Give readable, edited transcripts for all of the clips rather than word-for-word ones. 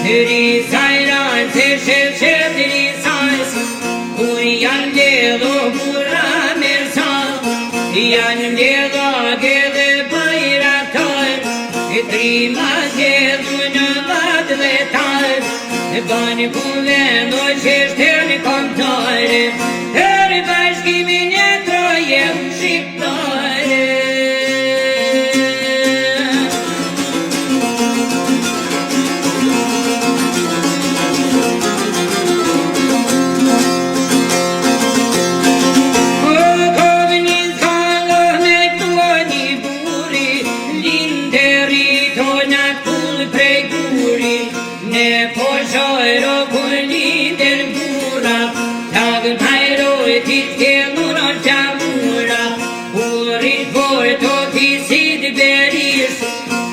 Risajran se shef risajs Kur janë ledho mura mersan Janë ledho gëdhe bajratar Trima gëdhu në vat dhe tar Banë kuven o qeshter në kontare Her bashkimin e trojem shqiptare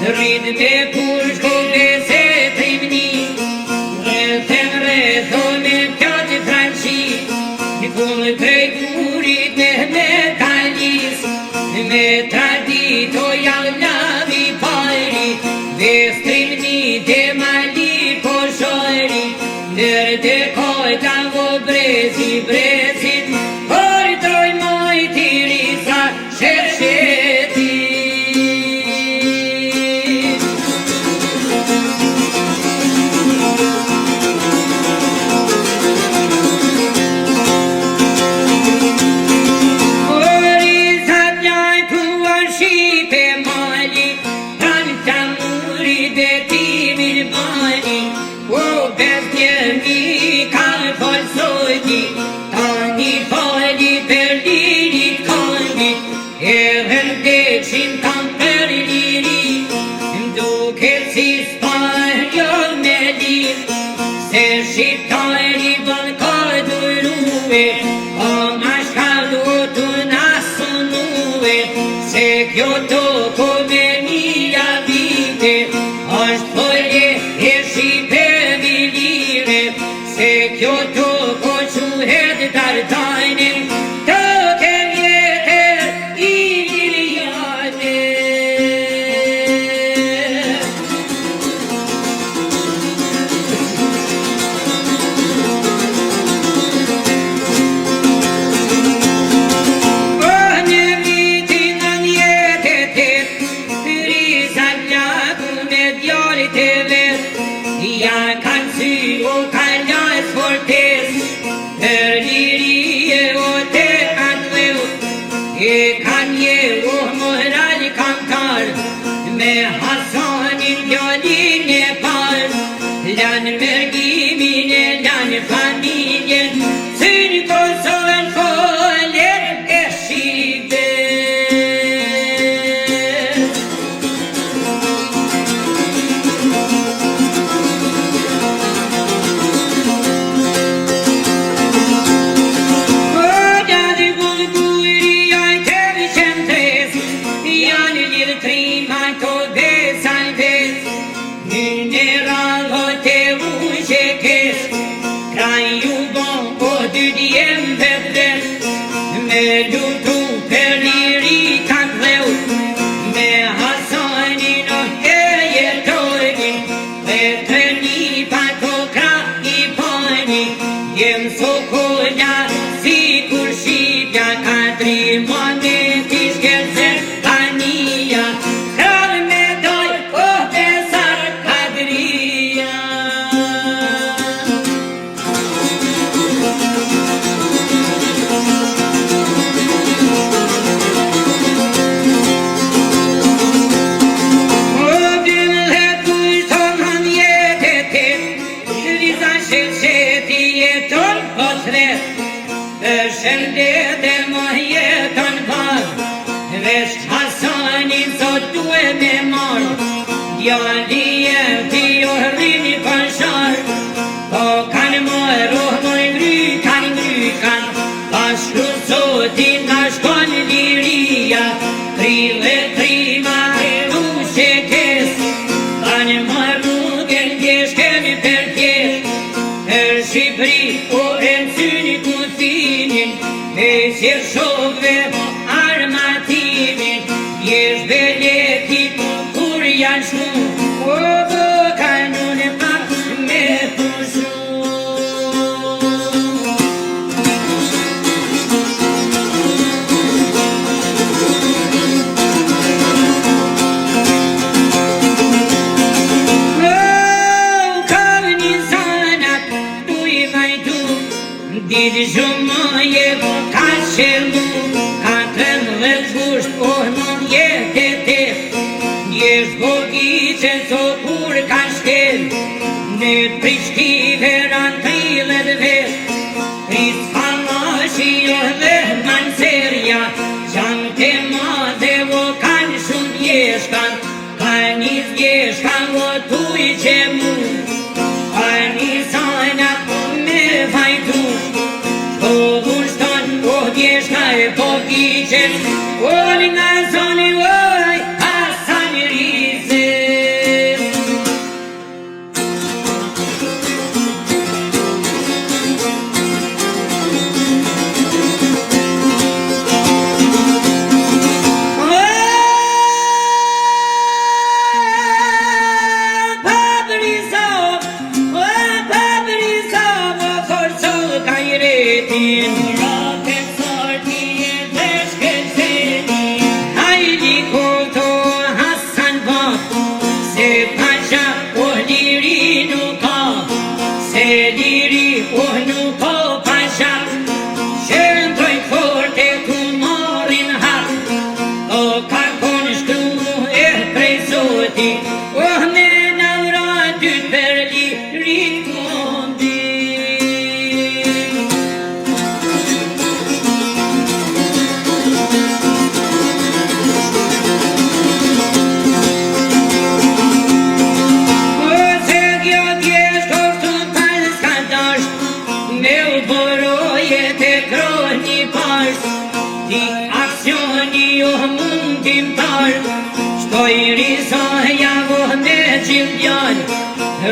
Rrid me pushko bese trimni Rëthen rëtho me pjati franqi Kull prej kurit me talis Me tradito javlavi pari Ves trimni te mali po shori Nër te kojta vo brezi brezit Portoj moj tirisa shërsheti Shqipëri, o e në syni ku thinin Me si shokve armë gusht, nuk jetë te. Njesh bogice co kur ka shkel, në Prishtive ran trillet vet. Pris famashi jo dhe manserja, qanë të madhe vo kanë shumë jeshkan, ka një jeshkan vo tuj që mu, ka një sajna me fajtu. Shko vushton o jeshka e bogiqen, o nga zoni oj, asan rizë.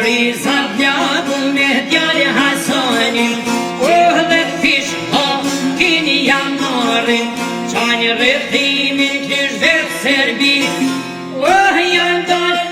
Rizat djabu me djale Hasanin, dhe fish ha kini jamarin, qanj rëthimin kysh vetë serbit, janë dalë